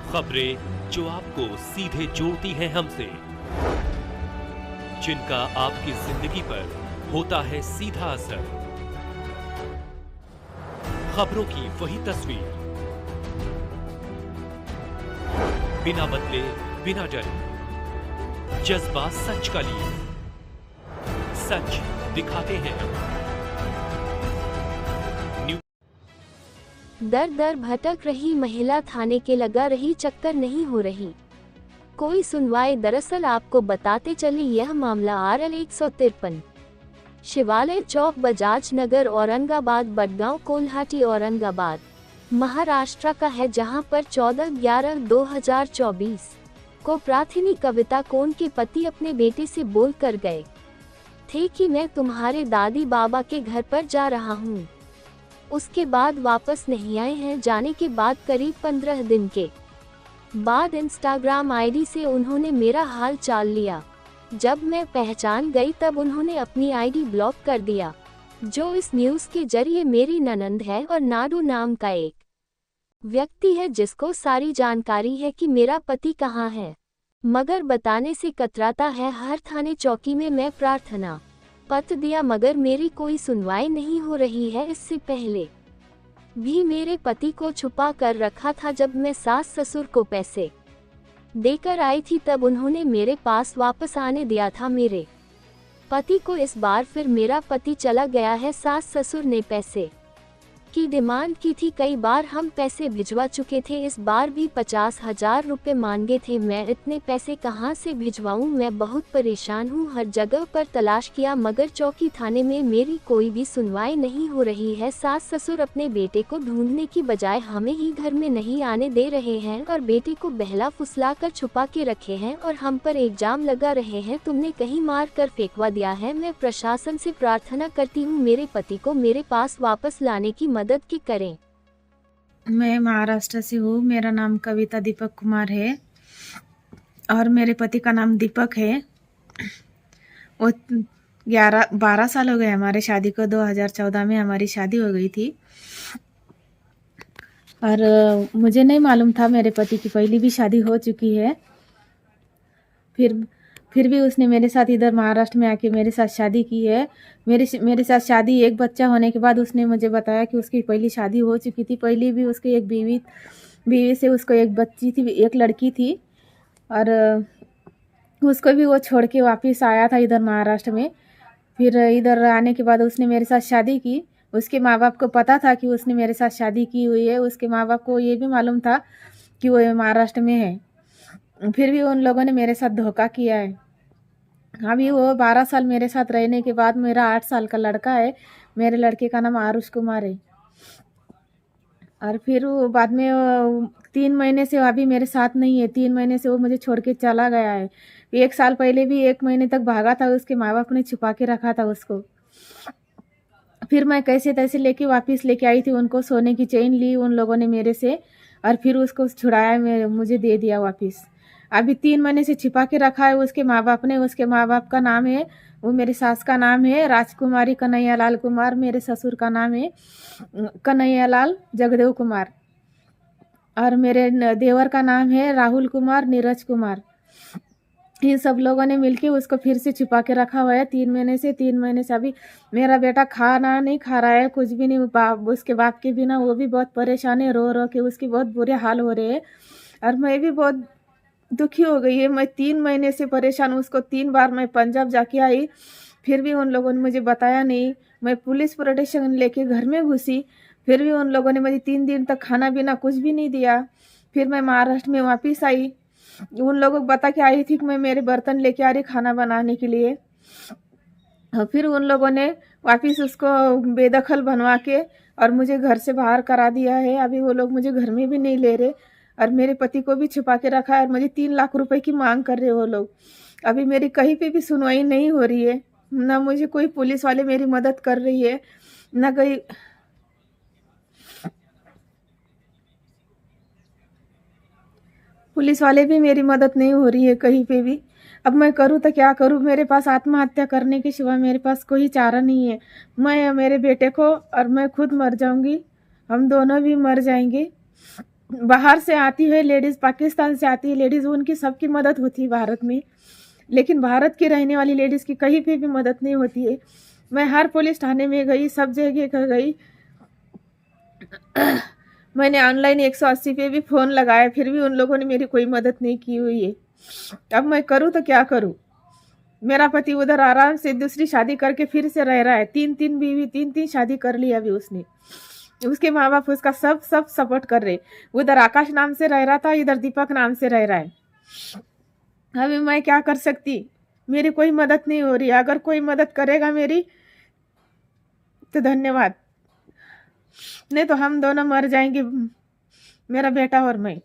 खबरें जो आपको सीधे जोड़ती हैं हमसे, जिनका आपकी जिंदगी पर होता है सीधा असर। खबरों की वही तस्वीर, बिना बदले बिना डरे, जज्बा सच का लिए, सच दिखाते हैं हम। दर दर भटक रही महिला, थाने के लगा रही, चक्कर नहीं हो रही कोई सुनवाई। दरअसल आपको बताते चले, यह मामला RL 153 शिवालय चौक, बजाज नगर, औरंगाबाद, बडगांव, कोल्हाटी, औरंगाबाद, महाराष्ट्र का है, जहां पर 14/11/2024 को प्रार्थिनी कविता कोन के पति अपने बेटे से बोल कर गए थे कि मैं तुम्हारे दादी बाबा के घर पर जा रहा हूं। उसके बाद वापस नहीं आए हैं। जाने के बाद करीब 15 दिन के बाद इंस्टाग्राम आईडी से उन्होंने मेरा हाल चाल लिया। जब मैं पहचान गई तब उन्होंने अपनी आईडी ब्लॉक कर दिया। जो इस न्यूज़ के जरिए मेरी ननंद है और नाडू नाम का एक व्यक्ति है, जिसको सारी जानकारी है कि मेरा पति कहाँ है, मगर बताने से कतराता है। हर थाने चौकी में मैं प्रार्थना पत्र दिया, मगर मेरी कोई सुनवाई नहीं हो रही है। इससे पहले भी मेरे पति को छुपा कर रखा था। जब मैं सास ससुर को पैसे देकर आई थी तब उन्होंने मेरे पास वापस आने दिया था मेरे पति को। इस बार फिर मेरा पति चला गया है। सास ससुर ने पैसे की डिमांड की थी। कई बार हम पैसे भिजवा चुके थे, इस बार भी 50,000 रुपये मांगे थे। मैं इतने पैसे कहां से भिजवाऊं? मैं बहुत परेशान हूं। हर जगह पर तलाश किया, मगर चौकी थाने में मेरी कोई भी सुनवाई नहीं हो रही है। सास ससुर अपने बेटे को ढूंढने की बजाय हमें ही घर में नहीं आने दे रहे हैं और बेटे को बहला फुसला कर छुपा के रखे हैं और हम पर इल्जाम लगा रहे हैं तुमने कहीं मार कर फेंकवा दिया है। मैं प्रशासन से प्रार्थना करती हूँ मेरे पति को मेरे पास वापस लाने की मदद की करें। मैं महाराष्ट्र से हूँ। मेरा नाम कविता दीपक कुमार है और मेरे पति का नाम दीपक है। वो 12 साल हो गए हमारे शादी को। 2014 में हमारी शादी हो गई थी और मुझे नहीं मालूम था मेरे पति की पहली भी शादी हो चुकी है। फिर भी उसने मेरे साथ इधर महाराष्ट्र में आके मेरे साथ शादी की है। मेरे साथ शादी, एक बच्चा होने के बाद उसने मुझे बताया कि उसकी पहली शादी हो चुकी थी। पहली भी उसकी एक बीवी से उसको एक बच्ची थी, एक लड़की थी और उसको भी वो छोड़ के वापस आया था इधर महाराष्ट्र में। फिर इधर आने के बाद उसने मेरे साथ शादी की। उसके माँ बाप को पता था कि उसने मेरे साथ शादी की हुई है। उसके माँ बाप को ये भी मालूम था कि वो महाराष्ट्र में है। फिर भी उन लोगों ने मेरे साथ धोखा किया है। अभी वो 12 साल मेरे साथ रहने के बाद मेरा 8 साल का लड़का है। मेरे लड़के का नाम आरुष कुमार है। और फिर वो बाद में 3 महीने से अभी मेरे साथ नहीं है। 3 महीने से वो मुझे छोड़ के चला गया है। 1 साल पहले भी 1 महीने तक भागा था। उसके माँ बाप ने छुपा के रखा था उसको। फिर मैं कैसे तैसे लेके वापस लेके आई थी उनको। सोने की चेन ली उन लोगों ने मेरे से और फिर उसको छुड़ाया, मुझे दे दिया वापस। अभी 3 महीने से छिपा के रखा है उसके माँ बाप ने। उसके माँ बाप का नाम है, वो मेरे सास का नाम है राजकुमारी कन्हैयालाल कुमार। मेरे ससुर का नाम है कन्हैयालाल जगदेव कुमार और मेरे देवर का नाम है राहुल कुमार, नीरज कुमार। इन सब लोगों ने मिलके उसको फिर से छुपा के रखा हुआ है 3 महीने से। 3 महीने से अभी मेरा बेटा खाना नहीं खा रहा है, कुछ भी नहीं। उसके बाप के बिना वो भी बहुत परेशान है। रो रो के उसके बहुत बुरे हाल हो रहे हैं और मैं भी बहुत दुखी हो गई है। मैं 3 महीने से परेशान हूँ। उसको 3 बार मैं पंजाब जाके आई, फिर भी उन लोगों ने मुझे बताया नहीं। मैं पुलिस प्रोटेक्शन लेके घर में घुसी, फिर भी उन लोगों ने मुझे 3 दिन तक खाना पीना कुछ भी नहीं दिया। फिर मैं महाराष्ट्र में वापस आई। उन लोगों को बता के आई थी कि मैं मेरे बर्तन लेके आ रही खाना बनाने के लिए। फिर उन लोगों ने वापस उसको बेदखल बनवा के और मुझे घर से बाहर करा दिया है। अभी वो लोग मुझे घर में भी नहीं ले रहे और मेरे पति को भी छुपा के रखा है और मुझे 3 लाख रुपए की मांग कर रहे वो लोग। अभी मेरी कहीं पे भी सुनवाई नहीं हो रही है, ना मुझे कोई पुलिस वाले मेरी मदद कर रही है, ना कहीं पुलिस वाले भी मेरी मदद नहीं हो रही है कहीं पे भी। अब मैं करूँ तो क्या करूँ? मेरे पास आत्महत्या करने के सिवा मेरे पास कोई चारा नहीं है। मैं मेरे बेटे को और मैं खुद मर जाऊंगी, हम दोनों भी मर जाएंगे। बाहर से आती है लेडीज़, पाकिस्तान से आती है लेडीज़, उनकी सबकी मदद होती है भारत में, लेकिन भारत की रहने वाली लेडीज़ की कहीं पे भी मदद नहीं होती है। मैं हर पुलिस थाने में गई, सब जगह गई, मैंने ऑनलाइन 180 पे भी फ़ोन लगाया, फिर भी उन लोगों ने मेरी कोई मदद नहीं की हुई है। अब मैं करूँ तो क्या करूँ? मेरा पति उधर आराम से दूसरी शादी करके फिर से रह रहा है, 3-3 बीवी, 3-3 शादी कर ली अभी उसने। उसके माँ बाप उसका सब सपोर्ट कर रहे। उधर आकाश नाम से रह रहा था, इधर दीपक नाम से रह रहा है। अभी मैं क्या कर सकती? मेरी कोई मदद नहीं हो रही। अगर कोई मदद करेगा मेरी तो धन्यवाद, नहीं तो हम दोनों मर जाएंगे, मेरा बेटा और मैं।